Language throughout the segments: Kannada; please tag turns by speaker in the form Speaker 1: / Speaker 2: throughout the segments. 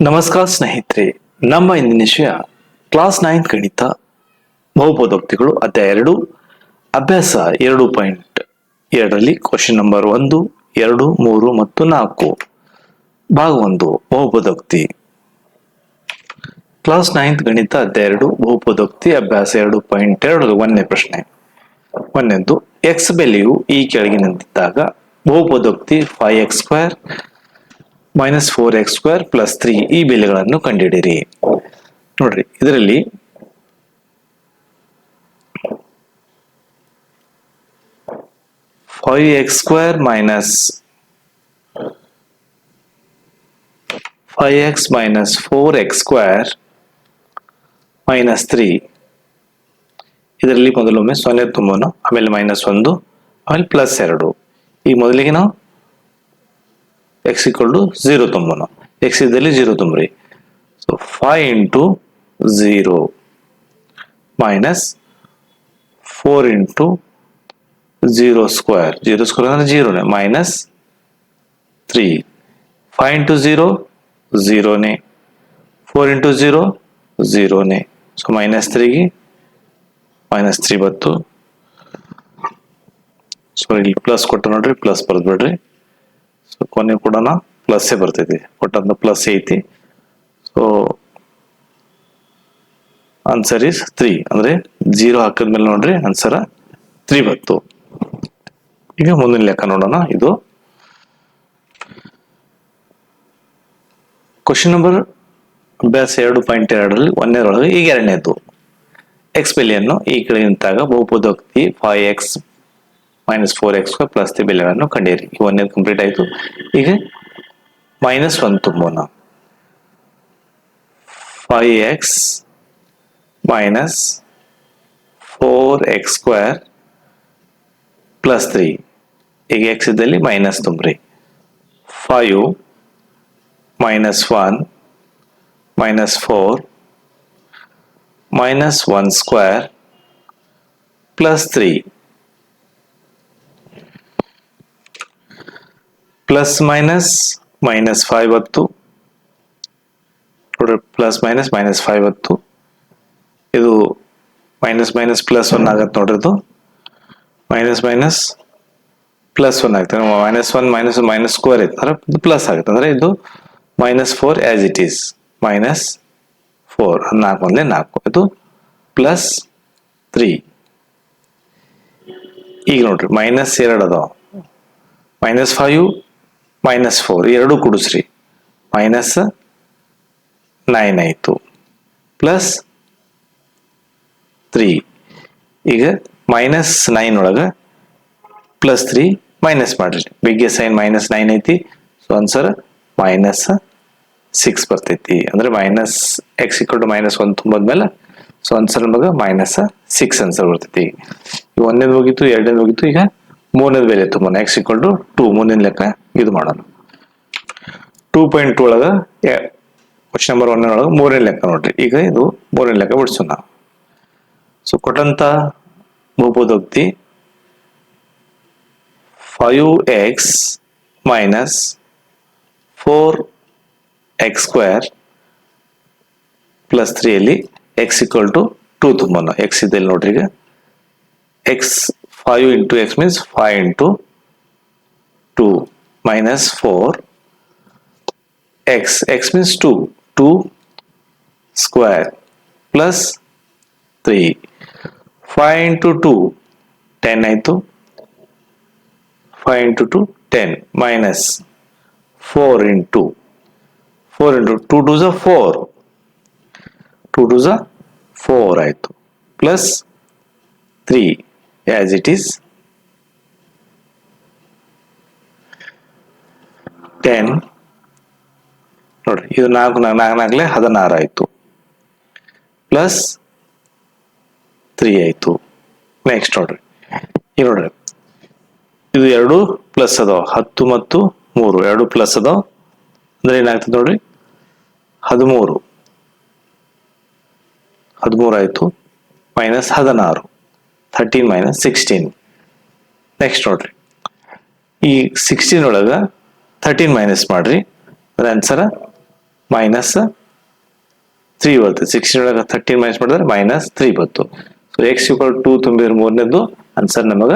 Speaker 1: ನಮಸ್ಕಾರ ಸ್ನೇಹಿತರೆ, ನಮ್ಮ ಇಂದಿನ ವಿಷಯ ಕ್ಲಾಸ್ 9 ಗಣಿತ ಬಹುಪದೋಕ್ತಿಗಳು ಅಧ್ಯಾಯ 2 ಅಭ್ಯಾಸ 2.2ರಲ್ಲಿ ಕ್ವಶನ್ ನಂಬರ್ 1, 2, 3 ಮತ್ತು 4 ಭಾಗ 1 ಬಹುಪದೋಕ್ತಿ. ಕ್ಲಾಸ್ 9 ಗಣಿತ ಅಧ್ಯಾಯ 2 ಬಹುಪದೋಕ್ತಿ ಅಭ್ಯಾಸ 2.2 ಒಂದನೇ ಪ್ರಶ್ನೆ. ಒಂದನೇದು, ಎಕ್ಸ್ ಬೆಲೆಯು ಈ ಕೆಳಗಿನಂತಿದ್ದಾಗ ಬಹುಪದೋಕ್ತಿ 5x² -4x² + 3 ಈ ಬೆಲೆಗಳನ್ನು ಕಂಡುಹಿಡಿಯಿರಿ. ನೋಡ್ರಿ, ಇದರಲ್ಲಿ 5x²5x - 4x² -3 ಇದರಲ್ಲಿ ಮೊದಲೊಮ್ಮೆ 0 ತುಂಬೋಣ, ಆಮೇಲೆ -1, ಆಮೇಲೆ +2. ಈಗ ಮೊದಲಿಗೆ ನಾವು x = 0 ತುಂಬೋಣ. x ಇದ್ದಲ್ಲಿ 0 ತುಂಬ್ರಿ. ಸೊ 5 × 0 -4 × 0² 0² ಅಂದ್ರೆ 0ನೇ -3. 5 × 0 0ನೇ, 4 × 0 0ನೇ. ಸೊ -3ಗೆ -3 ಬತ್ತು. ಸೊ ಇಲ್ಲಿ ಪ್ಲಸ್ ಕೊಟ್ಟು ನೋಡ್ರಿ, ಪ್ಲಸ್ ಬರ್ದ್ಬಿಡ್ರಿ. ಸೊ ಕೊನೆ ಕೂಡ ಪ್ಲಸ್ಸೇ ಬರ್ತೈತಿ, ಕೊಟ್ಟಂತ ಪ್ಲಸ್ ಐತಿ. So answer is 3. ಅಂದ್ರೆ 0 ಹಾಕಿದ್ಮೇಲೆ ನೋಡ್ರಿ ಆನ್ಸರ್ 3 ಬತ್ತು. ಈಗ ಮುಂದಿನ ಲೆಕ್ಕ ನೋಡೋಣ. ಇದು ಕ್ವಶನ್ ನಂಬರ್ ಅಭ್ಯಾಸ 2.2ರಲ್ಲಿ ಒಂದನೇದೊಳಗೆ ಈಗ ಎರಡನೇದು, ಎಕ್ಸ್ ಬೆಲೆಯನ್ನು ಈ ಕೆಳಗಿನಂತಾಗ ಬಹುಪದೋಕ್ತಿ 5x - 4x² + 3 ಬೆಲೆಗಳನ್ನು ಕಂಡಿರಿ. ಈ ಒಂದನೇದು ಕಂಪ್ಲೀಟ್ ಆಯ್ತು. ಈಗ -1 ತುಂಬೋಣ. 5x - 4x² + 3. ಈಗ x ಇದ್ದಲ್ಲಿ ಮೈನಸ್ ತುಂಬ್ರಿ. 5 - 1 - 4 -1² + 3 ಪ್ಲಸ್ ಮೈನಸ್ -5 ಬತ್ತು. ನೋಡ್ರಿ, +-5 ಬತ್ತು. ಇದು --- +1 ಆಗತ್ತೆ ನೋಡ್ರಿ. ಇದು -++1 ಆಗ್ತದೆ. -1 -2 ಐತೆ ಅಂದ್ರೆ ಇದು ಪ್ಲಸ್ ಆಗುತ್ತೆ. ಅಂದ್ರೆ ಇದು -4 ಆಸ್ ಇಟ್ ಈಸ್. -4 4 ಒಂದೇ 4. ಇದು +3. ಈಗ ನೋಡ್ರಿ, -2 ಅದಾವ. -5 -4 ಎರಡು ಕೂಡಿಸ್ರಿ, -9 ಆಯ್ತು. +3. ಈಗ -9 ಒಳಗ +3 ಮೈನಸ್ ಮಾಡ್ರಿ. ಬಿಗ್ಗೆ ಸೈನ್ -9 ಐತಿ. ಸೊ ಆನ್ಸರ್ -6 ಬರ್ತೈತಿ. ಅಂದ್ರೆ x = -1 ತುಂಬೋದ್ಮೇಲೆ ಸೊ ಆನ್ಸರ್ ನಮಗೆ -6 ಆನ್ಸರ್ ಬರ್ತೈತಿ. ಈಗ ಒಂದನೇದು ಹೋಗಿತ್ತು, ಎರಡನೇದು ಹೋಗಿತ್ತು. ಈಗ ಮೂರನೇದು ಬೆಲೆ ತುಂಬೋಣ. x = 2. ಮುಂದಿನ ಲೆಕ್ಕ ಇದು ಮಾಡೋಣ. 2.2 ಒಳಗ ಕ್ವಶನ್ ನಂಬರ್ 1 ಒಳಗ ಮೂರನೇ ಲೆಕ್ಕ ನೋಡ್ರಿ. ಈಗ ಇದು ಮೂರನೇ ಲೆಕ್ಕ ಬಿಡಿಸೋಣ. ಸೊ ಕೊಟ್ಟಂತ ಬಹುಪದೋಕ್ತಿ 5x - 4x² + 3 ಅಲ್ಲಿ x = 2 ತುಂಬೋಣ. x ಇದ್ದಲ್ಲಿ ನೋಡ್ರಿ, ಈಗ 5 × x means 5 × 2 -4 x means 2 square + 3 5 × 2 10 ಆಯ್ತು. 5 × 2 10 -4 × 2 2 2s 4 2 2s 4 ಆಯ್ತು. +3 as it is 10. ನೋಡ್ರಿ, ಇದು 4 16 ಆಯ್ತು. +3 ಆಯ್ತು. ನೆಕ್ಸ್ಟ್ ನೋಡ್ರಿ, ಈಗ ನೋಡ್ರಿ, ಇದು ಎರಡು ಪ್ಲಸ್ ಅದಾವ. 10 ಮತ್ತು 3 ಎರಡು ಪ್ಲಸ್ ಅದಾವ. ಅಂದ್ರೆ ಏನಾಗ್ತದೆ ನೋಡ್ರಿ, 13 ಆಯ್ತು. -16 13 - 16. ನೆಕ್ಸ್ಟ್ ನೋಡ್ರಿ, ಈ 16 ಒಳಗ 13 ಮೈನಸ್ ಮಾಡ್ರಿ. ಆನ್ಸರ್ ಮೈನಸ್ 3 ಬರ್ತದೆ. 16 ಒಳಗೆ 13 ಮೈನಸ್ ಮಾಡಿದ್ರೆ ಮೈನಸ್ 3 ಬಂತು. ಸೊ ಎಕ್ಸ್ ಈಕ್ವಲ್ 2 ತುಂಬಿದ್ರೆ ಮೂರನೇದು ಆನ್ಸರ್ ನಮಗ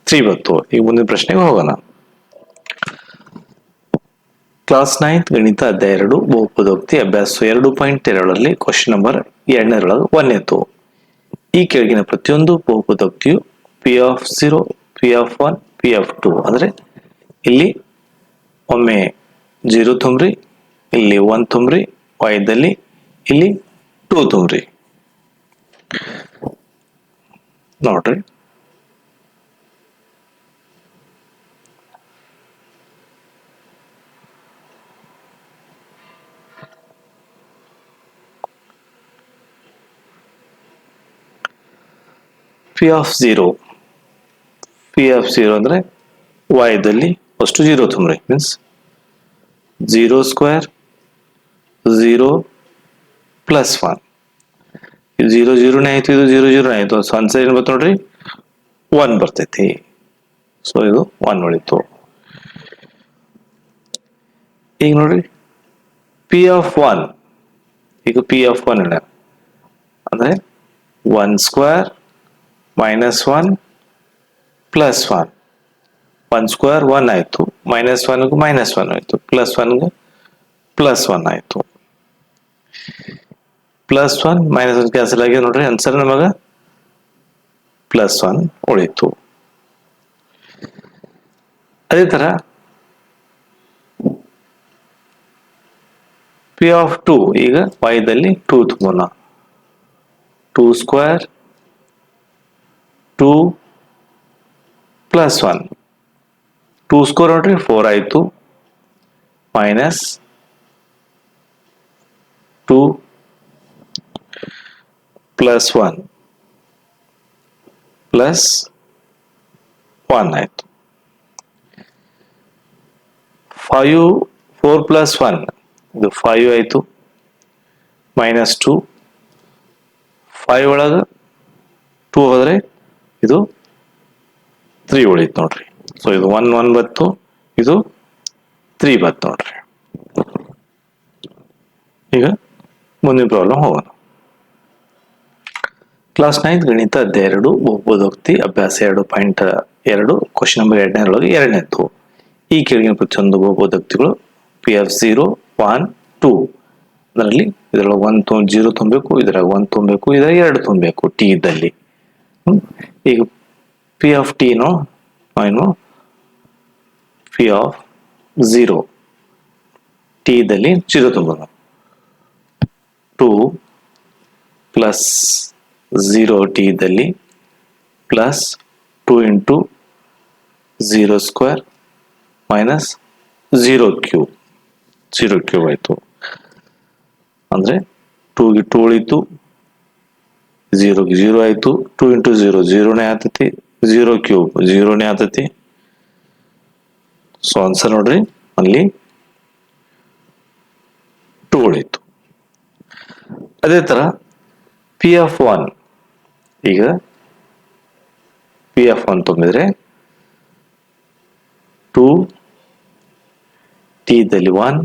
Speaker 1: 3 ಬಂತು. ಈಗ ಮುಂದಿನ ಪ್ರಶ್ನೆಗೆ ಹೋಗೋಣ. ಕ್ಲಾಸ್ 9 ಗಣಿತ ಅಧ್ಯಾಯ 2 ಬಹುಪದೋಕ್ತಿ ಅಭ್ಯಾಸ 2.2ರಲ್ಲಿ ಕ್ವಶನ್ ನಂಬರ್ 2ರೊಳಗೆ 1ನೇತು. ಈ ಕೆಳಗಿನ ಪ್ರತಿಯೊಂದು ಬಹುಪದೋಕ್ತಿಯು P of 0, P of 1, P of 2 ಅಂದ್ರೆ ಇಲ್ಲಿ ಒಮ್ಮೆ 0 ತುಂಬ್ರಿ, ಇಲ್ಲಿ 1 ತುಂಬ್ರಿ, ವಾಯ್ದಲ್ಲಿ ಇಲ್ಲಿ 2 ತುಂಬ್ರಿ. ನೋಡ್ರಿ, ಪಿ ಆಫ್ 0, ಪಿ ಆಫ್ 0 ಅಂದ್ರೆ ವಾಯ್ದಲ್ಲಿ ಫಸ್ಟ್ 0 ತುಂಬ್ರಿ, ಮೀನ್ಸ್ 0 ಸ್ಕ್ವೇರ್ 0 ಪ್ಲಸ್ 1. ಇದು 0 0ನೇ ಆಯ್ತು, ಇದು 0 0 ಆಯ್ತು. ಸೊ ಆನ್ಸರ್ ಏನ್ ಬರ್ತ ನೋಡ್ರಿ, 1 ಬರ್ತೈತಿ. ಸೊ ಇದು 1 ಉಳಿತು. ಈಗ ನೋಡ್ರಿ, ಪಿ ಆಫ್ 1, ಈಗ ಪಿ ಆಫ್ 1 ಇಲ್ಲ ಅಂದ್ರೆ 1 ಸ್ಕ್ವೇರ್ ಮೈನಸ್ 1 ಪ್ಲಸ್ 1. 1 ಸ್ಕ್ವೇರ್ 1 ಆಯ್ತು, ಮೈನಸ್ 1 ಮೈನಸ್ 1 ಆಯ್ತು, ಪ್ಲಸ್ 1 ಪ್ಲಸ್ 1 ಆಯ್ತು. ಪ್ಲಸ್ 1 ಮೈನಸ್ 1 ಕ್ಯಾನ್ಸಲ್ ಆಗಿ ನೋಡ್ರಿ, ಆನ್ಸರ್ ನಮಗ ಪ್ಲಸ್ 1 ಉಳಿತು. ಅದೇ ತರ ಪಿ ಆಫ್ 2, ಈಗ ವಾಯ್ದಲ್ಲಿ 2 ತುಂಬೋಣ. 2 ಸ್ಕ್ವೇರ್ 2 ಪ್ಲಸ್ 1. 2 ಸ್ಕ್ವೇರ್ ನೋಡ್ರಿ 4 ಆಯ್ತು, ಮೈನಸ್ 2 ಪ್ಲಸ್ 1 ಪ್ಲಸ್ 1 ಆಯ್ತು. 5 4 ಪ್ಲಸ್ 1 ಇದು 5 ಆಯ್ತು, ಮೈನಸ್ 2. 5 ಒಳಗೆ 2 ಹೋದ್ರೆ ಇದು 3 ಉಳಿತು ನೋಡ್ರಿ. ಸೊ ಇದು 1 1 ಬತ್ತು, ಇದು 3 ಬತ್ತು ನೋಡ್ರಿ. ಈಗ ಮುಂದಿನ ಪ್ರಾಬ್ಲಮ್ ಹೋಗೋಣ. ಕ್ಲಾಸ್ 9 ಗಣಿತ ಅಧ್ಯಾಯ 2 ಬಹುಪದೋಕ್ತಿ ಅಭ್ಯಾಸ 2.2 ಕ್ವಶನ್ ನಂಬರ್ 2ರೊಳಗೆ 2ನೇತು. ಈ ಕೆಳಗಿನ ಪ್ರತಿಯೊಂದು ಬಹುಪದೋಕ್ತಿಗಳು ಪಿ ಆಫ್ 0, 1, 2 ಅದರಲ್ಲಿ ಇದರೊಳಗೆ 0 ತುಂಬಬೇಕು, ಇದರಾಗ 1 ತುಂಬಬೇಕು, ಇದ್ರಾಗ 2 ತುಂಬಬೇಕು ಟಿ ಇದ್ದಲ್ಲಿ. ಈಗ ಪಿ ಆಫ್ ಟಿ ಏನು ಪಿ ಆಫ್ 0 ಟಿ ಇದ್ದಲ್ಲಿ 0 ತುಂಬೋಣ. 2 ಪ್ಲಸ್ 0 ಟಿ ಇದ್ದಲ್ಲಿ plus 2 into 0 square minus 0 cube. 0 cube ಆಯ್ತು ಅಂದ್ರೆ 2 ಗೆ 2 ಉಳಿತು, 0 ಗೆ 0 ಆಯ್ತು. 2 ಇಂಟು 0 0ನೇ ಆಗ್ತೈತಿ, 0 ಕ್ಯೂಬ್ 0ನೇ ಆಗ್ತೈತಿ. ಸೊ ಆನ್ಸರ್ ನೋಡ್ರಿ, ಅಲ್ಲಿ 2 ಉಳಿತು. ಅದೇ ತರ ಪಿ ಆಫ್ 1, ಈಗ ಪಿ ಆಫ್ 1 ತುಂಬಿದ್ರೆ 2 ಟಿ ಇದ್ದಲ್ಲಿ 1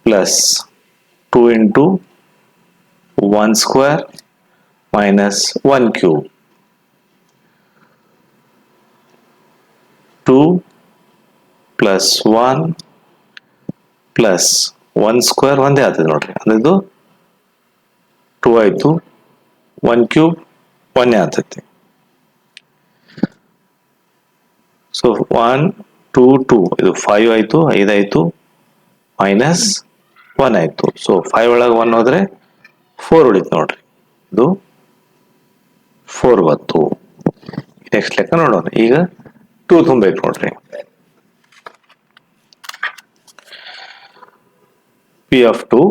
Speaker 1: plus 2 into 1 square minus 1 cube. 2 plus 1 plus 1 square ಒಂದೇ ಆಗ್ತದೆ ನೋಡ್ರಿ, ಅಂದ್ರೆ ಇದು 2 ಆಯ್ತು, 1 ಕ್ಯೂಬ್ 1 ಆಗ್ತೈತಿ. ಸೊ 1 2 2 ಇದು 5 ಆಯ್ತು, 5 ಆಯ್ತು, ಮೈನಸ್ 1 ಆಯ್ತು. ಸೊ 5 ಒಳಗೆ 1 ಹೋದ್ರೆ 4 ಉಳಿತು ನೋಡ್ರಿ, ಇದು 4 ಬಂತು. ನೆಕ್ಸ್ಟ್ ಲೆಕ್ಕ ನೋಡೋಣ. ಈಗ 2 ತುಂಬಬೇಕು ನೋಡ್ರಿ. ಪಿ ಆಫ್ 2,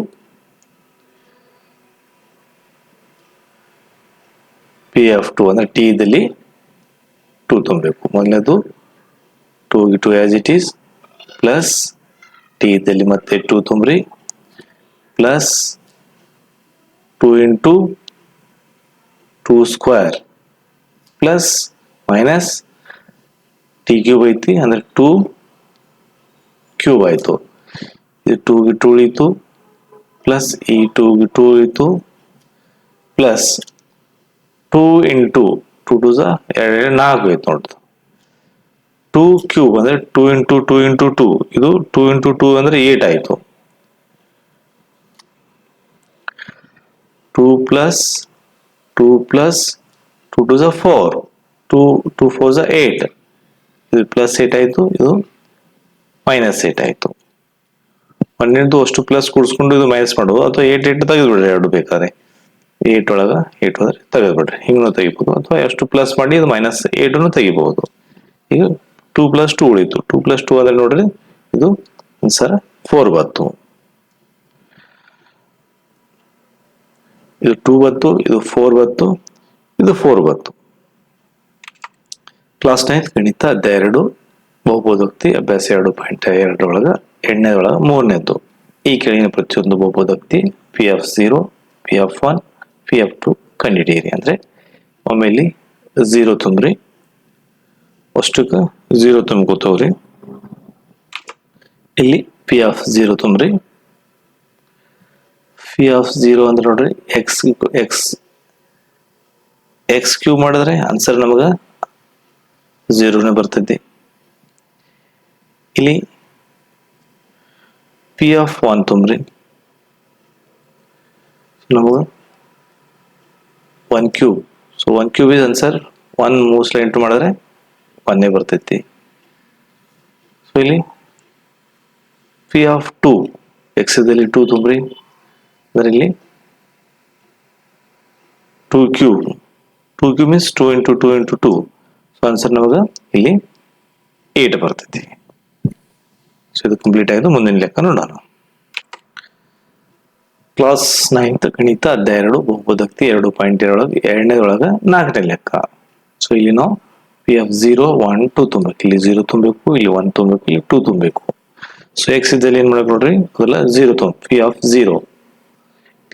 Speaker 1: ಪಿ ಆಫ್ 2 ಅಂದ್ರೆ ಟಿ ಇದ್ದಲ್ಲಿ 2 ತುಂಬಬೇಕು. ಮೊದಲನೇದು 2 ಗೆ 2 as it is, plus T ಇದ್ದಲ್ಲಿ ಮತ್ತೆ 2 ತುಂಬ್ರಿ, plus 2 into 2 square plus minus T cube ಐತಿ ಅಂದ್ರೆ 2 ಕ್ಯೂಬ್ ಆಯ್ತು. ಇದು 2 ಗೆ 2 ಉಳಿತು ಪ್ಲಸ್ ಈ 2 ಗೆ 2 ಉಳಿತು ಪ್ಲಸ್ 2 ಇಂಟು 2 ಟು 4 ಆಯ್ತು ನೋಡ್ದು 2 ಕ್ಯೂಬ್ ಅಂದ್ರೆ 2 ಇಂಟು 2 ಇಂಟು 2 ಇದು 2 ಇಂಟು 2 ಅಂದ್ರೆ 8 ಆಯ್ತು 2 ಪ್ಲಸ್ 2 ಪ್ಲಸ್ 2 ಟು 4 2 4 8 ಇದು ಪ್ಲಸ್ 8 ಆಯ್ತು ಇದು ಮೈನಸ್ 8 ಆಯ್ತು ಒಂದನೇದು ಅಷ್ಟು ಪ್ಲಸ್ ಕೂಡಿಸ್ಕೊಂಡು ಇದು ಮೈನಸ್ ಮಾಡುವುದು ಅಥವಾ 8 ತೆಗೆದುಬಿಡ್ರಿ ಎರಡು ಬೇಕಾದ್ರೆ 8 ಒಳಗ 8 ಹೋದ್ರೆ ತೆಗೆದುಬಿಡ್ರಿ ಹಿಂಗೂ ತೆಗಿಬಹುದು ಅಥವಾ ಎಷ್ಟು ಪ್ಲಸ್ ಮಾಡಿ ಇದು ಮೈನಸ್ 8 ತೆಗಿಬಹುದು ಈಗ 2 ಪ್ಲಸ್ 2 ಉಳಿತು 2 ಪ್ಲಸ್ 2 ಆದ್ರೆ ನೋಡ್ರಿ ಇದು ಆನ್ಸರ್ 4 ಬಂತು ಇದು 2 ಬಂತು ಇದು 4 ಬಂತು ಇದು 4 ಬಂತು ಕ್ಲಾಸ್ 9 ಗಣಿತ ಅಧ್ಯಾಯ 2 ಬಹುಪದೋಕ್ತಿ ಅಭ್ಯಾಸ 2.2 ಒಳಗ ಎಣ್ಣೆದೊಳಗ ಮೂರನೇದ್ದು ಈ ಕೆಳಗಿನ ಪ್ರತಿಯೊಂದು ಬಹುಪದೋಕ್ತಿ P(0), P(1), P(2) ಕಂಡುಹಿಡಿಯಿರಿ ಅಂದ್ರೆ ಒಮ್ಮೆ ಇಲ್ಲಿ 0 ತುಂಬ್ರಿ ಅಷ್ಟಕ್ಕೆ 0 ತುಂಬ್ಕೋತವ್ರಿ ಇಲ್ಲಿ P(0) ತುಂಬ್ರಿ P(0) ಅಂದ್ರೆ ನೋಡ್ರಿ x ಕ್ಯೂಬ್ ಮಾಡಿದ್ರೆ ಆನ್ಸರ್ ನಮಗ 0ನೇ ಬರ್ತೈತಿ ಇಲ್ಲಿ P(1) ತುಂಬ್ರಿ ನಮಗ 1 cube so 1 cube is answer 1 ಮೂರ್ ಸಲ ಇಂಟು ಮಾಡಿದ್ರೆ 1ನೇ ಬರ್ತೈತಿ ಸೊ ಇಲ್ಲಿ P(2) x ದಲ್ಲಿ 2 ತುಂಬ್ರಿ ಅಂದ್ರೆ ಇಲ್ಲಿ 2 cube means 2 into 2 into 2 so answer ನಮಗ ಇಲ್ಲಿ 8 ಬರ್ತೈತಿ ಸೊ ಇದು ಕಂಪ್ಲೀಟ್ ಆಯ್ತು ಮುಂದಿನ ಲೆಕ್ಕ ನೋಡೋಣ ಕ್ಲಾಸ್ 9 ಗಣಿತ ಅಧ್ಯಾಯ 2 ಬಹುಪದೋಕ್ತಿ 2.2 ಎರಡನೇದೊಳಗ 4ನೇ ಲೆಕ್ಕ ಸೊ ಇಲ್ಲಿ ನಾವು P(0), 1, 2 ತುಂಬಬೇಕು ಇಲ್ಲಿ 0 ತುಂಬಬೇಕು ಇಲ್ಲಿ 1 ತುಂಬಬೇಕು ಇಲ್ಲಿ 2 ತುಂಬಬೇಕು ಸೊ x ಇದ್ದಲ್ಲಿ ಏನ್ ಮಾಡಬೇಕು ನೋಡ್ರಿ ಅದೆಲ್ಲ 0 ತುಂಬ P(0)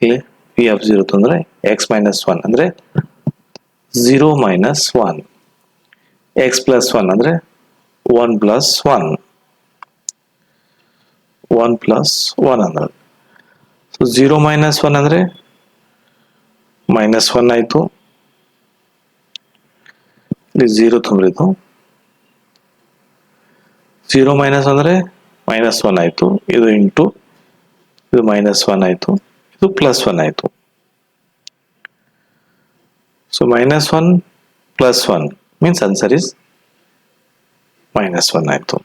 Speaker 1: ಇಲ್ಲಿ P(0) ತಂದ್ರೆ x - 1 ಅಂದ್ರೆ 0 - 1 x plus 1 ಅಂದ್ರೆ 1 plus 1 1 plus 1 ಅಂದ್ರೆ ಸೊ 0 - 1 ಅಂದ್ರೆ -1 ಆಯ್ತು ಇಲ್ಲಿ 0 ತುಂಬಿತು 0 - ಅಂದ್ರೆ -1 ಆಯ್ತು ಇದು ಇಂಟು ಇದು -1 ಆಯ್ತು ಇದು +1 ಆಯ್ತು ಸೊ -1 + 1 means answer is -1 ಆಯ್ತು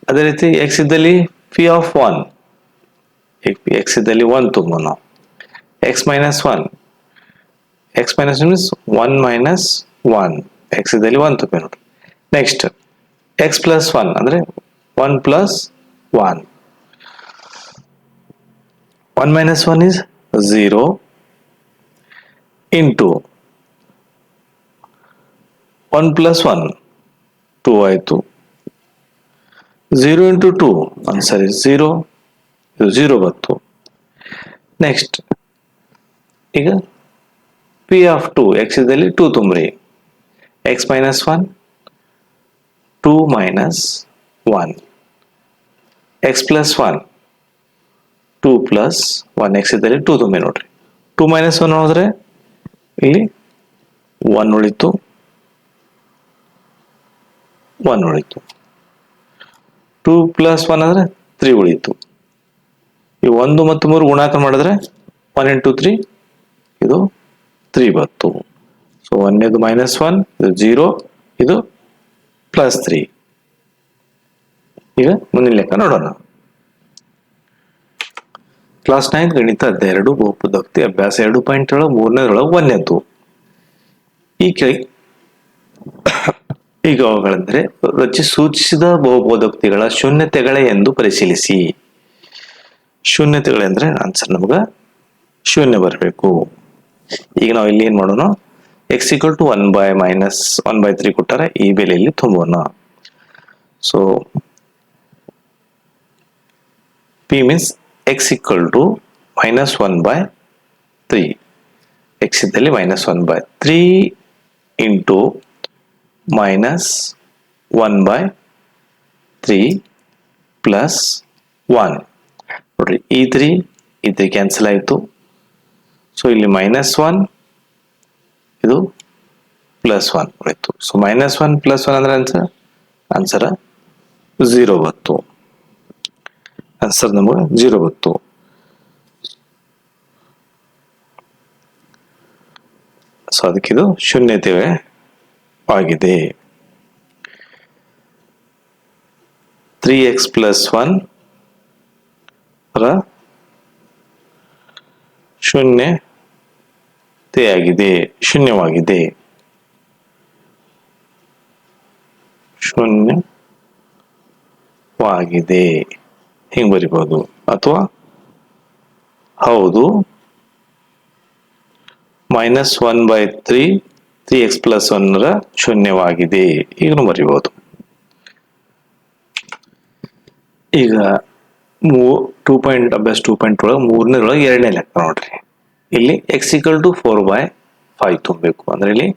Speaker 1: ಅದೇ ರೀತಿ x ಇದ್ದಲ್ಲಿ P(1) x ಇದ್ದಲ್ಲಿ 1 ತುಂಬೋಣ x - 1 x - 1 means 1 - 1 x ಇದ್ದಲ್ಲಿ 1 ತುಂಬಿ ನೋಡಿ ನೆಕ್ಸ್ಟ್ x plus 1 ಅಂದ್ರೆ 1 plus 1 1 - 1 is 0 into 1 plus 1 2 ಆಯ್ತು 0 into 2 ಆನ್ಸರ್ is 0 ಇದು 0 ಬಂತು ನೆಕ್ಸ್ಟ್ ಈಗ P(2) x ಇದ್ದಲ್ಲಿ 2 ತುಂಬ್ರಿ x - 1 2 minus 1 x plus 1 2 plus 1 x ಇದ್ದಲ್ಲಿ 2 ತುಂಬಿ ನೋಡ್ರಿ 2 minus 1 ಹೋದ್ರೆ ಇಲ್ಲಿ 1 ಉಳಿತು 1 ಉಳಿತು 2 plus 1 ಅಂದ್ರೆ 3 ಉಳಿತು ಈ 1 ಮತ್ತು 3 ಗುಣಾಕಾರ ಮಾಡಿದ್ರೆ 1 into 3 ಇದು 3 ಬಂತು ಸೊ 1ನೇದು -1 ಇದು 0 ಇದು +3 ಈಗ ಮುಂದಿನ ಲೆಕ್ಕ ನೋಡೋಣ ಕ್ಲಾಸ್ 9 ಗಣಿತ ಅಧ್ಯಾಯ 2 ಬಹುಪದೋಕ್ತಿ ಅಭ್ಯಾಸ 2.7 ಮೂರನೇದೊಳಗೆ 1ನೇದ್ದು ಈಗ ಅವುಗಳೆಂದರೆ ಸೂಚಿಸಿದ ಬಹುಪದೋಕ್ತಿಗಳ ಶೂನ್ಯತೆಗಳೇ ಎಂದು ಪರಿಶೀಲಿಸಿ ಶೂನ್ಯತೆಗಳೆಂದ್ರೆ ಆನ್ಸರ್ ನಮಗ ಶೂನ್ಯ ಬರಬೇಕು ಈಗ ನಾವು ಇಲ್ಲಿ ಏನ್ ಮಾಡೋಣ x = 1/-1/3 ಕೊಟ್ಟರೆ ಈ ಬೆಲೆಯಲ್ಲಿ ತುಂಬೋಣ so p means x = -1/3 x ಇದ್ದಲ್ಲಿ -1/3 into -1/3 ಪ್ಲಸ್ 1 ನೋಡ್ರಿ ಈ 3 ಕ್ಯಾನ್ಸಲ್ ಆಯಿತು. ಸೊ ಇಲ್ಲಿ -1 ಇದು +1 ಉಳಿತು. ಸೊ -1 +1 ಅಂದ್ರೆ ಆನ್ಸರ್ 0 ಬಂತು. ಆನ್ಸರ್ ನಮಗೆ 0 ಬಂತು. ಸೊ ಅದಕ್ಕಿದು ಶೂನ್ಯತೆ ಆಗಿದೆ. 3x + 1 ಶೂನ್ಯವಾಗಿದೆ. ಹಿಂಗ್ ಬರಿಬಹುದು. ಅಥವಾ ಹೌದು -1/3 3x + 1 ಶೂನ್ಯವಾಗಿದೆ ಈಗನು ಬರಿಬಹುದು. ಈಗ 2.2 ಒಳಗೆ ಮೂರನೇದೊಳಗೆ ಎರಡನೇ ಲೆಕ್ಕ ನೋಡ್ರಿ. ಇಲ್ಲಿ x = 4/5 ತುಂಬಬೇಕು. ಅಂದ್ರೆ ಇಲ್ಲಿ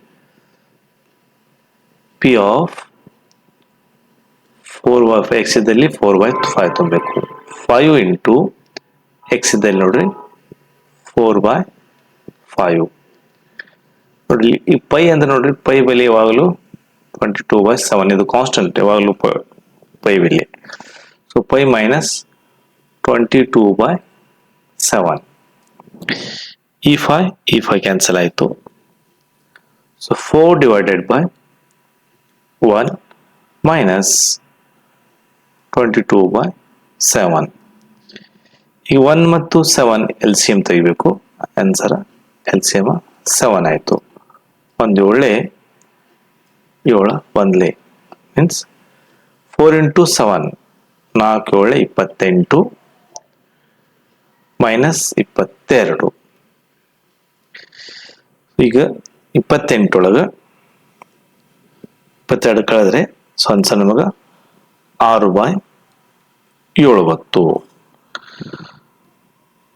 Speaker 1: p of 4/x ಇದ್ದಲ್ಲಿ 4/5 ತುಂಬಬೇಕು. 5 into x ಇದ್ದಲ್ಲಿ ನೋಡ್ರಿ 4/5 ನೋಡ್ರಿ. ಈ ಪೈ ಅಂದ್ರೆ ನೋಡ್ರಿ ಪೈ ಬೆಲೆ ಯಾವಾಗಲೂ 22/7 ಇದು ಕಾನ್ಸ್ಟೆಂಟ್ ಯಾವಾಗಲೂ ಪೈ ಬೆಲೆ. ಸೊ ಪೈ -22/7 ಈ 5 ಕ್ಯಾನ್ಸಲ್ ಆಯಿತು. ಸೊ 4/1 -22/7 ಈ 1 ಮತ್ತು 7 LCM ತೆಗಿಬೇಕು. ಆನ್ಸರ್ LCM 7 ಆಯಿತು. 1 7 7 1 ಮೀನ್ಸ್ 4 into 7 4 7 28 -22. ಈಗ 28 ಒಳಗೆ 22 ಕಳೆದ್ರೆ ಆನ್ಸರ್ ನಮಗೆ 6/7 ಬಂತು.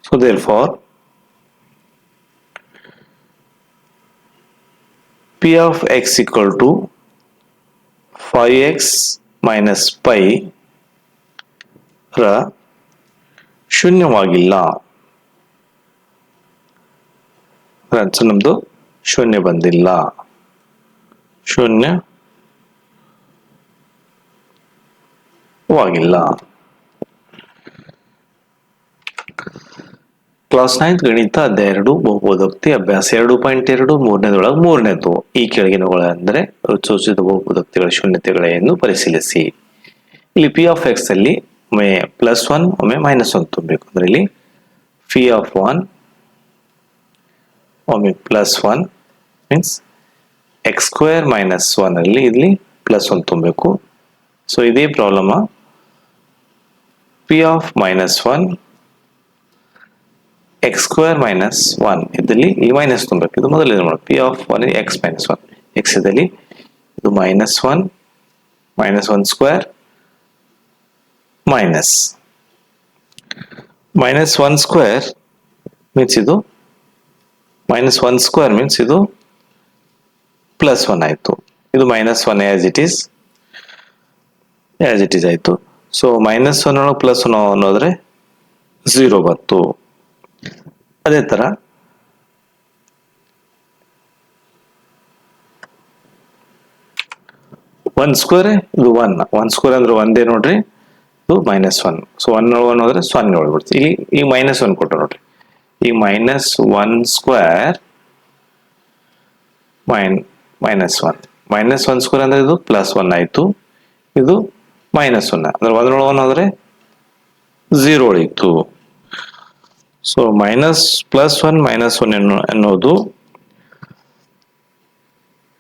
Speaker 1: So therefore p of x = 5x - pi ಶೂನ್ಯವಾಗಿಲ್ಲ. ಆನ್ಸರ್ ನಮ್ದು ಶೂನ್ಯ ಬಂದಿಲ್ಲ. ಶೂನ್ಯವಾಗಿಲ್ಲ. ಕ್ಲಾಸ್ 9 ಗಣಿತ ಅಧ್ಯಾಯ 2 ಬಹುಪದೋಕ್ತಿ ಅಭ್ಯಾಸ 2.2 ಮೂರನೇದೊಳಗೆ ಮೂರನೇದು. ಈ ಕೆಳಗಿನವುಗಳ ಅಂದರೆ ಸೂಚಿತ ಬಹುಪದೋಕ್ತಿಗಳ ಶೂನ್ಯತೆಗಳನ್ನು ಪರಿಶೀಲಿಸಿ. ಇಲ್ಲಿ p of x ಅಲ್ಲಿ ಒಮ್ಮೆ +1 ಒಮ್ಮೆ -1 ತುಂಬಬೇಕು. ಅಂದ್ರೆ ಇಲ್ಲಿ phi of 1 ಒಮ್ಮೆ +1 ಮೀನ್ಸ್ x² - 1 ಅಲ್ಲಿ ಇಲ್ಲಿ +1 ತುಂಬಬೇಕು. ಸೊ ಇದೇ ಪ್ರಾಬ್ಲಮ್ p of -1 x² - 1 ಇದ್ದಲ್ಲಿ ಇಲ್ಲಿ ಮೈನಸ್ ತುಂಬಬೇಕು. ಇದು ಮೊದಲೇ ನೋಡಿ p of 1 x - 1 x ಇದ್ದಲ್ಲಿ ಇದು -1 -1² ಮೈನಸ್ -1² ಮೀನ್ಸ್ ಇದು -1² ಮೀನ್ಸ್ ಇದು +1 ಆಯಿತು. ಇದು -1 ಆಸ್ ಇಟ್ ಈಸ್ ಆಯಿತು. ಸೊ -1 ಒಳಗೆ +1 ಅನ್ನೋದ್ರೆ 0 ಬಂತು. ಅದೇ ತರ 1² ಇದು 1 ಅಂದ್ರೆ ಒಂದೇ ನೋಡ್ರಿ. ಇದು -1. ಸೊ 1 ಒಳಗೆ ಹೋದ್ರೆ 0 ಒಳಗ್ಬಿಡ್ತು. ಇಲ್ಲಿ ಈಗ -1 ಕೊಟ್ಟು ನೋಡ್ರಿ. ಈಗ -1² -1² ಅಂದ್ರೆ ಇದು +1 ಆಯ್ತು. ಇದು -1 ಅಂದ್ರೆ 1 ಒಳಗೆ ಹೋದ್ರೆ 0 ಉಳಿತು. ಸೊ +1 -1 ಅನ್ನೋದು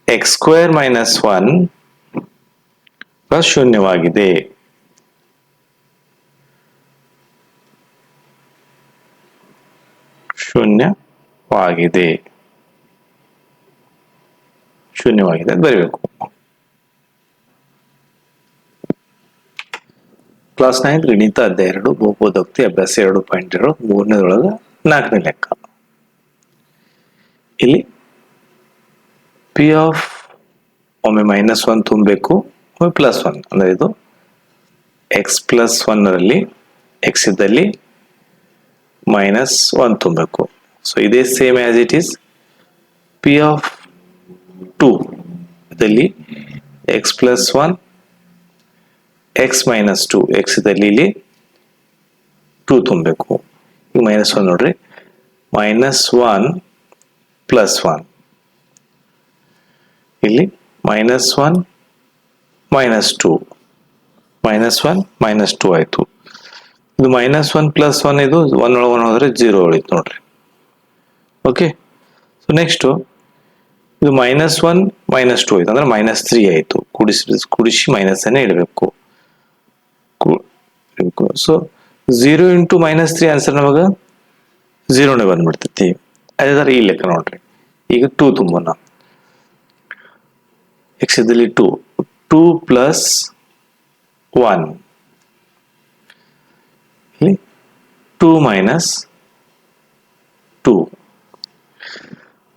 Speaker 1: x² - 1 ಶೂನ್ಯವಾಗಿದೆ. ಶೂನ್ಯವಾಗಿದೆ ಅಂತ ಬರೀಬೇಕು. ಕ್ಲಾಸ್ 9 ಗಣಿತ ಅಧ್ಯಾಯ 2 ಬಹುಪದೋಕ್ತಿ ಅಭ್ಯಾಸ 2.2 ಮೂರನೇದೊಳಗೆ 4ನೇ ಲೆಕ್ಕ. ಇಲ್ಲಿ p of ಒಮ್ಮೆ -1 ತುಂಬಬೇಕು ಒಮ್ಮೆ +1 ಅಂದ್ರೆ ಇದು ಎಕ್ಸ್ ಪ್ಲಸ್ ಒನ್ನಲ್ಲಿ ಎಕ್ಸ್ ಇದ್ದಲ್ಲಿ ಮೈನಸ್ ಒನ್ ತುಂಬಬೇಕು. ಸೊ ಇದೇ same as it is P of two ಇದರಲ್ಲಿ x plus one x minus two x ಇದ್ದಲ್ಲಿ ಇಲ್ಲಿ ಟೂ ತುಂಬಬೇಕು. ಈಗ ಮೈನಸ್ ಒನ್ ನೋಡ್ರಿ, ಮೈನಸ್ ಒನ್ ಪ್ಲಸ್ ಒನ್, ಇಲ್ಲಿ minus one minus two, minus one minus two ಆಯ್ತು. ಇದು ಮೈನಸ್ ಒನ್ ಪ್ಲಸ್ ಒನ್, ಇದು ಒನ್ ಒಳಗೆ ಒನ್ ಹೋದ್ರೆ ಜೀರೋ ಉಳಿತು ನೋಡ್ರಿ. ಓಕೆ, ಸೊ ನೆಕ್ಸ್ಟ್ ಇದು ಮೈನಸ್ ಒನ್ ಮೈನಸ್ ಟು ಆಯ್ತು ಅಂದ್ರೆ ಮೈನಸ್ ತ್ರೀ ಆಯ್ತು. ಕುಡಿಸಿ ಮೈನಸ್ ಅನ್ನ ಇಡಬೇಕು. So zero into minus three answer ನಮಗ ಝೀರೋನೇ ಬಂದ್ಬಿಡ್ತೈತಿ. ಅದೇ ತರ ಈ ಲೆಕ್ಕ ನೋಡ್ರಿ. ಈಗ ಟೂ ತುಂಬೋಣ. ಎಕ್ಸ್ ಇದ್ದಲ್ಲಿ ಟೂ, ಟೂ ಪ್ಲಸ್ ಒನ್, ಇಲ್ಲಿ two minus two,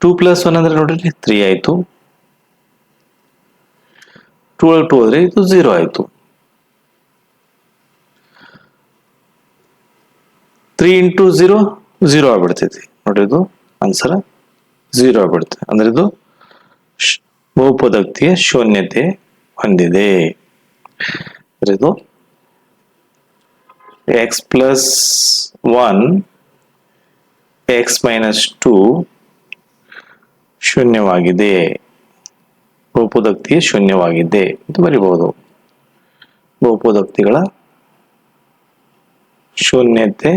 Speaker 1: two plus one ಅಂದ್ರೆ ನೋಡ್ರಿ ತ್ರೀ ಆಯ್ತು. ಟೂ ಒಳಗೆ ಟೂ ಹೋದ್ರೆ ಇದು ಝೀರೋ ಆಯ್ತು. ತ್ರೀ ಇಂಟು ಝೀರೋ ಝೀರೋ ಆಗ್ಬಿಡ್ತೈತಿ ನೋಡ್ರಿ, ಇದು ಆನ್ಸರ್ ಝೀರೋ ಆಗ್ಬಿಡುತ್ತೆ. ಅಂದ್ರೆ ಇದು ಬಹುಪದೋಕ್ತಿಯ ಶೂನ್ಯತೆ ಹೊಂದಿದೆ. ಇದು x plus one x minus two ಶೂನ್ಯವಾಗಿದೆ, ಬಹುಪದೋಕ್ತಿಯ ಶೂನ್ಯವಾಗಿದೆ ಅಂತ ಬರಿಬಹುದು. ಬಹುಪದೋಕ್ತಿಗಳ ಶೂನ್ಯತೆ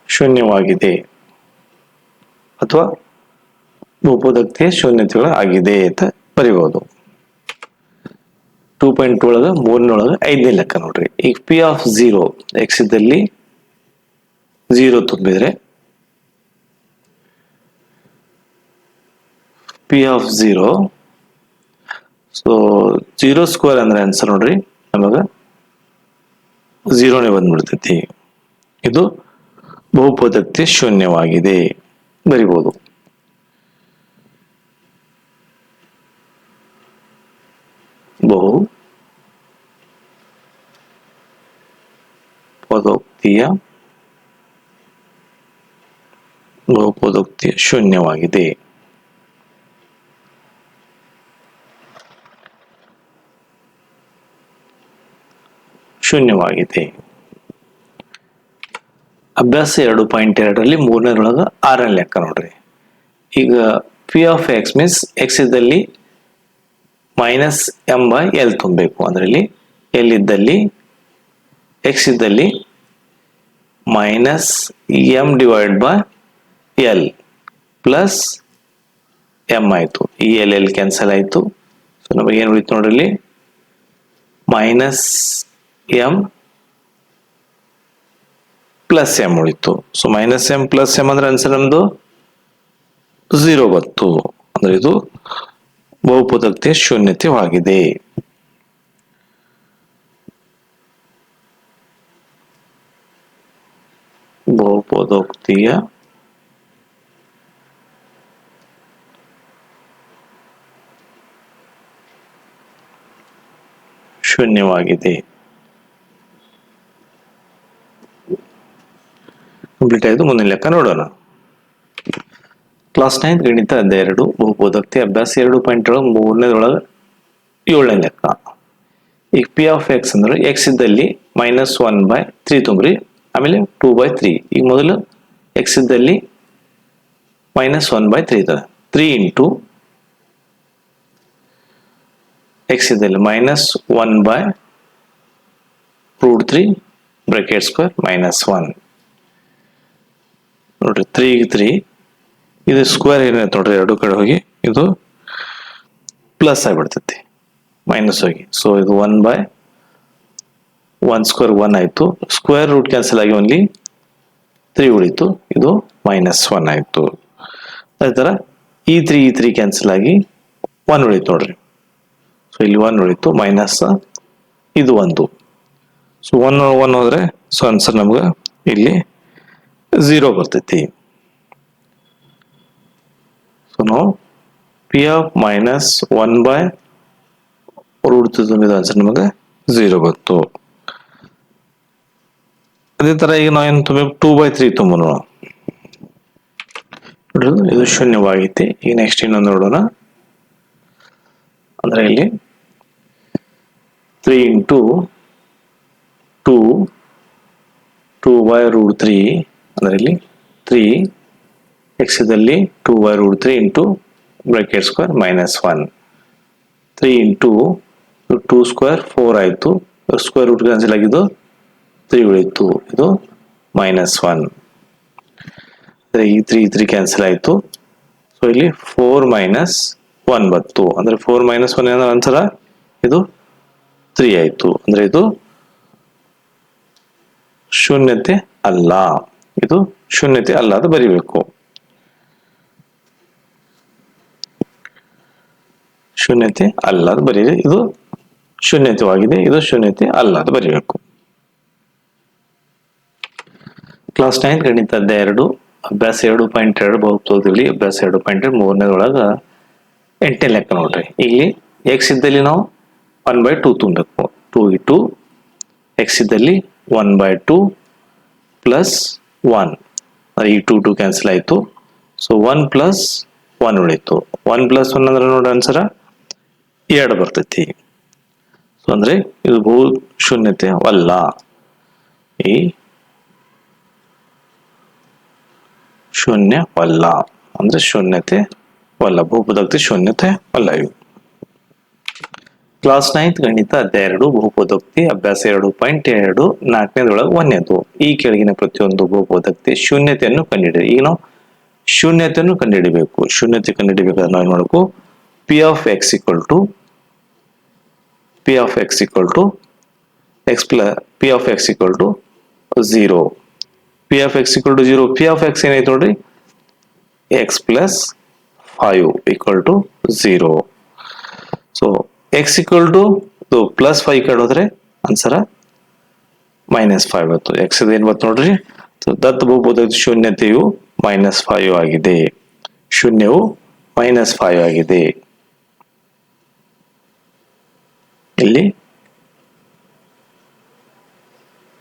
Speaker 1: ಶೂನ್ಯವಾಗಿದೆ ಅಥವಾ ಬಹುಪದೋಕ್ತಿಯ ಶೂನ್ಯತೆಗಳು ಆಗಿದೆ ಅಂತ ಬರಿಬಹುದು. 2.2 ಒಳಗ ಮೂರನೊಳಗ ಐದನೇ ಲೆಕ್ಕ ನೋಡ್ರಿ. ಈಗ ಪಿ ಆಫ್ ಝೀರೋ ಎಕ್ಸ್ ಇದ್ದಲ್ಲಿ ಝೀರೋ ತುಂಬಿದ್ರೆ P of zero, so zero square ಅಂದ್ರೆ ಆನ್ಸರ್ ನೋಡ್ರಿ ನಮಗ ಝೀರೋನೇ ಬಂದ್ಬಿಡ್ತೈತಿ. ಇದು ಬಹುಪದೋಕ್ತಿ ಶೂನ್ಯವಾಗಿದೆ ಬರಿಬಹುದು. ಬಹುಪದೋಕ್ತಿಯ ಶೂನ್ಯವಾಗಿದೆ. ಶೂನ್ಯವಾಗಿದೆ. ಅಭ್ಯಾಸ 2.2ರಲ್ಲಿ ಮೂರನೇದೊಳಗ ಆರನೇ ಲೆಕ್ಕ ನೋಡ್ರಿ. ಈಗ P of x means X ಇದ್ದಲ್ಲಿ ಮೈನಸ್ ಎಂ ಬೈ ಎಲ್ ತುಂಬಬೇಕು. ಅದರಲ್ಲಿ ಎಲ್ ಇದ್ದಲ್ಲಿ ಎಕ್ಸ್ ಇದ್ದಲ್ಲಿ minus M divide by L plus M ಆಯ್ತು. ಈ ಎಲ್ ಎಲ್ ಕ್ಯಾನ್ಸಲ್ ಆಯ್ತು. ಸೊ ನಮಗೆ ಏನು ಉಳಿತು ನೋಡ್ರಿ, ಮೈನಸ್ ಎಂ ಪ್ಲಸ್ ಎಂ ಉಳಿತು. So minus M plus M ಅಂದ್ರೆ ಆನ್ಸರ್ ನಮ್ದು ಝೀರೋ ಬಂತು. ಅಂದ್ರೆ ಇದು ಬಹುಪದೋಕ್ತಿಯ ಶೂನ್ಯತೆವಾಗಿದೆ. ಬಹುಪದೋಕ್ತಿಯ ಶೂನ್ಯವಾಗಿದೆ. ಕಂಪ್ಲೀಟ್ ಆಯ್ತು. ಮುಂದಿನ ಲೆಕ್ಕ ನೋಡೋಣ. ಕ್ಲಾಸ್ 9 ಗಣಿತ ಅಧ್ಯಾಯ 2 ಬಹುಪದೋಕ್ತಿ ಅಭ್ಯಾಸ 2.7 ಮೂರನೇದೊಳಗ ಏಳನೇ ಲೆಕ್ಕ. ಈಗ ಪಿ ಆಫ್ ಎಕ್ಸ್ ಅಂದ್ರೆ ಎಕ್ಸ್ ಇದ್ದಲ್ಲಿ ಮೈನಸ್ ಒನ್ ಬೈ ತ್ರೀ ತುಂಬ್ರಿ, ಆಮೇಲೆ 2/3. ಈಗ ಮೊದಲು ಎಕ್ಸ್ ಇದ್ದಲ್ಲಿ ಮೈನಸ್ ಒನ್ ಬೈ ತ್ರೀ ಇದೆ, 3 ಇಂಟು ಎಕ್ಸ್ ಇದ್ದಲ್ಲಿ minus one by root 3 bracket square minus 1 ನೋಡ್ರಿ. 3 ಇದು ಸ್ಕ್ವೇರ್ ಏನಾಯ್ತು ನೋಡ್ರಿ, ಎರಡು ಕಡೆ ಹೋಗಿ ಇದು ಪ್ಲಸ್ ಆಗಿಬಿಡ್ತೈತಿ, ಮೈನಸ್ ಹೋಗಿ. ಸೊ ಇದು 1/1 ಸ್ಕ್ವೇರ್ 1 ಆಯ್ತು. ಸ್ಕ್ವೇರ್ ರೂಟ್ ಕ್ಯಾನ್ಸಲ್ ಆಗಿ ಓನ್ಲಿ 3 ಉಳಿತು. ಇದು -1 ಆಯ್ತು. ಅದೇ ತರ ಈ 3 ಕ್ಯಾನ್ಸಲ್ ಆಗಿ 1 ಉಳಿತು ನೋಡ್ರಿ. ಸೊ ಇಲ್ಲಿ 1 ಉಳಿತು, ಮೈನಸ್ ಇದು 1. ಸೊ 1 ಹೋದ್ರೆ ಸೊ ಆನ್ಸರ್ ನಮ್ಗೆ ಇಲ್ಲಿ 0 ಬರ್ತೈತಿ. ಸೊ ನಾವು ಪಿ ಆಫ್ ಮೈನಸ್ 1/√3 ತುಂಬಿದ ಆನ್ಸರ್ ನಮಗೆ 0 ಬಂತು. ಅದೇ ತರ ಈಗ ನಾವೇನು ತುಂಬಬೇಕು 2/3 ತುಂಬೋಣ. ಇದು ಶೂನ್ಯವಾಗೈತಿ. ಈಗ ನೆಕ್ಸ್ಟ್ ಇನ್ನೊಂದು ನೋಡೋಣ. ಅಂದ್ರೆ ಇಲ್ಲಿ 3 ಇಂಟು 2/√3 ಅಂದ್ರೆ ಇಲ್ಲಿ 3 ಎಕ್ಸ್ ದಲ್ಲಿ 2/√3 into bracket square -1. 3 into 2 square 4 ಆಯಿತು. ಸ್ಕ್ವೇರ್ ರೂಟ್ ಕ್ಯಾನ್ಸಲ್ ಆಗಿದ್ದು 3 ಉಳಿತು. ಇದು -1. ಈ 3 ಕ್ಯಾನ್ಸಲ್ ಆಯಿತು. ಸೊ ಇಲ್ಲಿ 4 - 1 ಬಂತು. ಅಂದ್ರೆ 4 - 1 ಏನೋ ಆನ್ಸರ್. ಇದು 3 ಆಯಿತು. ಅಂದ್ರೆ ಇದು ಶೂನ್ಯತೆ ಅಲ್ಲ. ಇದು ಶೂನ್ಯತೆ ಅಲ್ಲ ಅಂತ ಬರಿಬೇಕು. ಶೂನ್ಯತೆ ಅಲ್ಲ ಅಂತ ಬರೀರಿ. ಇದು ಶೂನ್ಯತೆವಾಗಿದೆ. ಇದು ಶೂನ್ಯತೆ ಅಲ್ಲ ಅಂತ ಬರಿಬೇಕು. ಕ್ಲಾಸ್ 9 ಗಣಿತ ಅಧ್ಯಾಯ 2 ಅಭ್ಯಾಸ 2.2 ಬಹುಪದೋಕ್ತಿಗಳಲ್ಲಿ ಅಭ್ಯಾಸ 2.2 ಮೂರನೇದೊಳಗ 8ನೇ ಲೆಕ್ಕ ನೋಡ್ರಿ. ಇಲ್ಲಿ ಎಕ್ಸ್ ಇದ್ದಲ್ಲಿ ನಾವು 1/2 ತುಂಬಬೇಕು. 2 ಇಂಟು ಎಕ್ಸ್ ಇದ್ದಲ್ಲಿ 1/2 ಪ್ಲಸ್ 1. ಈ 2 ಕ್ಯಾನ್ಸಲ್ ಆಯಿತು. ಸೊ 1 ಪ್ಲಸ್ 1 ಉಳಿತು. 1 ಪ್ಲಸ್ 1 ಅಂದ್ರೆ ನೋಡಿ ಆನ್ಸರ್ 2 ಬರ್ತೈತಿ. ಸೊ ಅಂದ್ರೆ ಇದು ಬಹು ಶೂನ್ಯತೆ ಅಲ್ಲ. ಈ ಶೂನ್ಯವಲ್ಲ ಅಂದ್ರೆ ಶೂನ್ಯತೆ ಅಲ್ಲ. ಬಹುಪದೋಕ್ತಿ ಶೂನ್ಯತೆ ಅಲ್ಲ ಇವು. ಕ್ಲಾಸ್ 9 ಗಣಿತ ಅಧ್ಯಾಯ 2 ಬಹುಪದೋಕ್ತಿ ಅಭ್ಯಾಸ 2.2 4ನೇದೊಳಗೆ 1ನೇದು. ಈ ಕೆಳಗಿನ ಪ್ರತಿಯೊಂದು ಬಹುಪದೋಕ್ತಿ ಶೂನ್ಯತೆಯನ್ನು ಕಂಡುಹಿಡಿಯಿರಿ. ಈಗ ನಾವು ಶೂನ್ಯತೆಯನ್ನು ಕಂಡುಹಿಡಿಬೇಕು. ಶೂನ್ಯತೆ ಕಂಡುಹಿಡಿಬೇಕಾದ್ರೆ ನಾವು ಮಾಡಬೇಕು p of x equal to p of x equal to 0. P of x equal to 0. P of x ಏನೈತೆ ನೋಡ್ರಿ x plus 5 equal to 0. So x equal to plus 5 ಕಡೆ ಹೋದ್ರೆ ಆನ್ಸರ್ -5 ಬತ್ತು. ಎಕ್ಸ್ ಏನ್ ಬತ್ತು ನೋಡ್ರಿ. ದತ್ತ ಬಹುಪದೋಕ್ತಿ ಶೂನ್ಯತೆಯು -5 ಆಗಿದೆ. ಶೂನ್ಯವು -5 ಆಗಿದೆ. ಇಲ್ಲಿ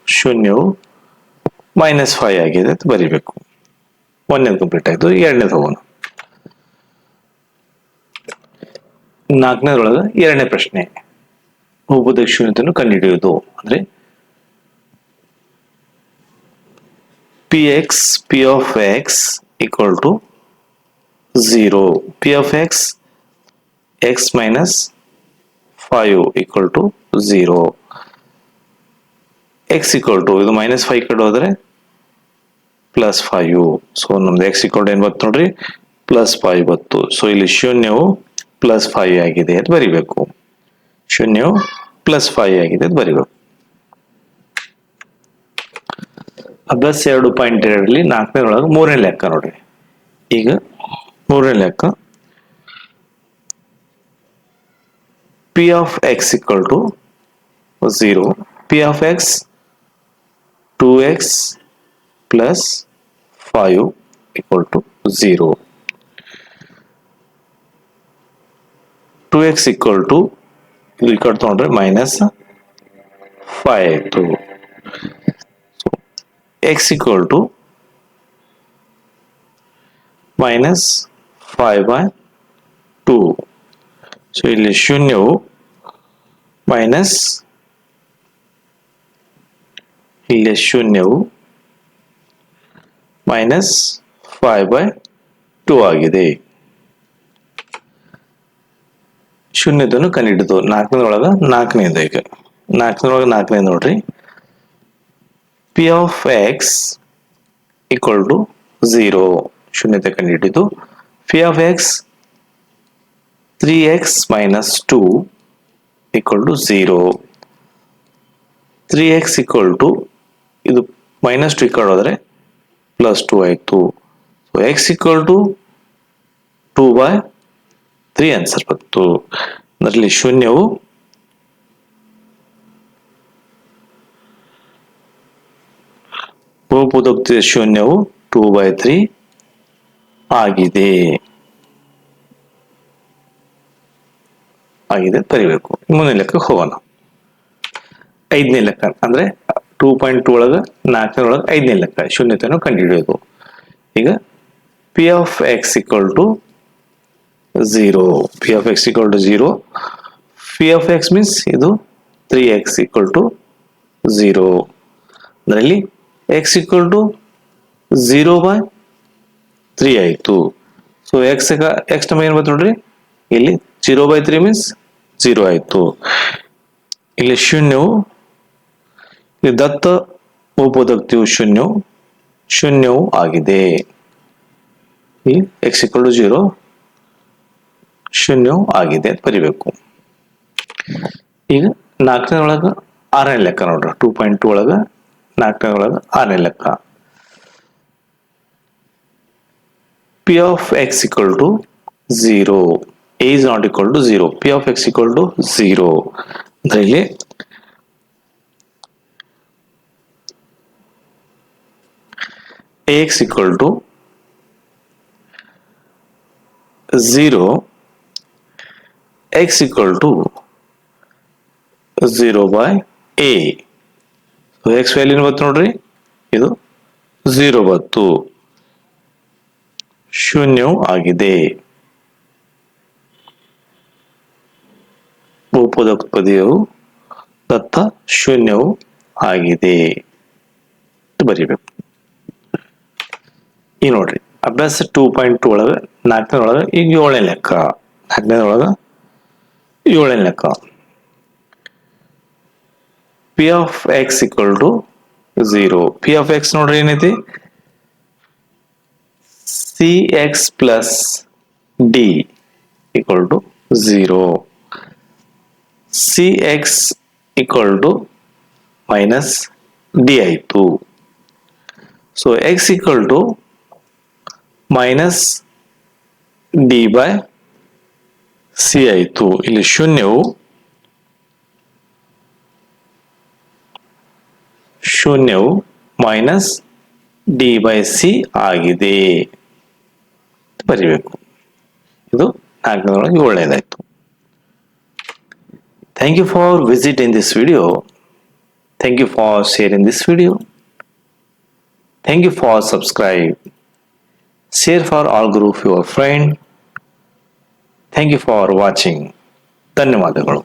Speaker 1: ಶೂನ್ಯವು -5 ಆಗಿದೆ ಅಂತ ಬರಿಬೇಕು. 1ನೇದು ಕಂಪ್ಲೀಟ್ ಆಯ್ತು. 2ನೇದು ಹೋಗೋಣ. 4ನೇದೊಳಗ 2ನೇ ಪ್ರಶ್ನೆ ಬಹುಪದೋಕ್ತಿ ಶೂನ್ಯತೆಯನ್ನು ಕಂಡುಹಿಡಿಯುವುದು. ಅಂದ್ರೆ p of x equal to 0. P of x minus 5 equal to 0. X equal to ಇದು -5 ಕಡೆ ಹೋದ್ರೆ +5. ಸೊ ನಮ್ದು ಎಕ್ಸ್ ಈಕ್ವಲ್ ಟು ಏನ್ ಬತ್ತು ನೋಡ್ರಿ +5 ಬತ್ತು. ಸೊ ಇಲ್ಲಿ ಶೂನ್ಯವು +5 ಆಗಿದೆ ಅಂತ ಬರಿಬೇಕು. ಶೂನ್ಯವು +5 ಆಗಿದೆ ಅಂತ ಬರಿಬೇಕು. ಅಭ್ಯಾಸ 2.2ರಲ್ಲಿ 4ನೇದೊಳಗೆ 3ನೇ ಲೆಕ್ಕ ನೋಡ್ರಿ. ಈಗ 3ನೇ ಲೆಕ್ಕ P of x equal to 0. P of x 2x plus 5 equal to 0. 2x equal to ಇದು ಈ ಕಡೆ ತಗೊಂಡ್ರೆ -5 ಆಯ್ತು. x equal to -5/2. ಸೊ ಇಲ್ಲಿ ಶೂನ್ಯವು -5/2 ಆಗಿದೆ. ಶೂನ್ಯತೆಯನ್ನು ಕಂಡುಹಿಡಿದು 4ನೇದೊಳಗ 4ನೇದು. ಈಗ 4ನೇದೊಳಗ 4ನೇದು ನೋಡ್ರಿ. P of x equal to 0. ಶೂನ್ಯತೆ ಕಂಡುಹಿಡಿದು P of x 3x - 2 equal to 0. 3x equal to ಇದು -2 ಈ ಕಡೆ ಹೋದ್ರೆ +2 ಆಯ್ತು. So x equal to 2/3 answer ಬಂತು. ಅದರಲ್ಲಿ ಶೂನ್ಯವು ಬಹುಪದೋಕ್ತಿಯ ಶೂನ್ಯವು 2/3 ಆಗಿದೆ. ಆಗಿದೆ ಬರಿಬೇಕು. ಮುಂದಿನ ಲೆಕ್ಕಕ್ಕೆ ಹೋಗೋಣ. 5ನೇ ಲೆಕ್ಕ ಅಂದ್ರೆ 2.2 ಒಳಗ 4ನೇ ಒಳಗ 5ನೇ ಲೆಕ್ಕ ಶೂನ್ಯತೆಯನ್ನು ಕಂಡುಹಿಡಿಯೋದು. ಈಗ P of x equal to 0. P of x equal to 0. P of x means ಇದು 3x ಈಕ್ವಲ್ ಟು 0. ಅದರಲ್ಲಿ ಎಕ್ಸ್ ಈಕ್ವಲ್ ಟು 0/3 ಆಯಿತು. ಸೊ ಎಕ್ಸ್ ನಮಗೆ ಏನು ಬಂತು ನೋಡ್ರಿ, ಇಲ್ಲಿ 0/3 ಮೀನ್ಸ್ 0 ಆಯಿತು. ಇಲ್ಲಿ ಶೂನ್ಯವು ಇಲ್ಲಿ ದತ್ತ ಬಹುಪದೋಕ್ತಿಯು ಶೂನ್ಯವು ಆಗಿದೆ. ಈ ಎಕ್ಸ್ ಈಕ್ವಲ್ ಟು 0 ಶೂನ್ಯವು ಆಗಿದೆ ಅಂತ ಬರಿಬೇಕು. ಈಗ 4ನೇ ಒಳಗ 6ನೇ ಲೆಕ್ಕ ನೋಡ್ರಿ. 2.2 ಒಳಗ 4ನೇ ಒಳಗ 6ನೇ ಲೆಕ್ಕ. P of x equal to 0. A is not equal to 0. P of x equal to 0 ಅದರಲ್ಲಿ ax equal to 0, x equal to 0/a. So X value ಬತ್ತು ನೋಡ್ರಿ, ಇದು 0 ಬತ್ತು, ಶೂನ್ಯವು ಆಗಿದೆ. ಬಹುಪದೋಕ್ತಿ ಪದವು ದತ್ತ ಶೂನ್ಯವು ಆಗಿದೆ ಬರಿಬೇಕು. ಈಗ ನೋಡ್ರಿ ಅಭ್ಯಾಸ 2.2 ಒಳಗ 4ನೇ ಒಳಗ ಈಗ 7ನೇ ಲೆಕ್ಕ. 4ನೇ ಒಳಗ 7ನೇ ಲೆಕ್ಕ. P of x equal to 0. P of x ನೋಡ್ರಿ ಏನೈತಿ, C x plus D equal to 0. C x equal to minus D ಆಯಿತು. So x equal to minus D by C ಆಯಿತು. ಇಲ್ಲಿ ಶೂನ್ಯವು ಮೈನಸ್ ಡಿ ಬೈ ಸಿ ಆಗಿದೆ ಬರಿಬೇಕು. ಇದು 4ನೇ ಒಳಗೆ 7ನೇದಾಯ್ತು. Thank you for visit in this video. Thank you for share in this video. Thank you for subscribe. Share for all group your friend. Thank you for watching. ಧನ್ಯವಾದಗಳು.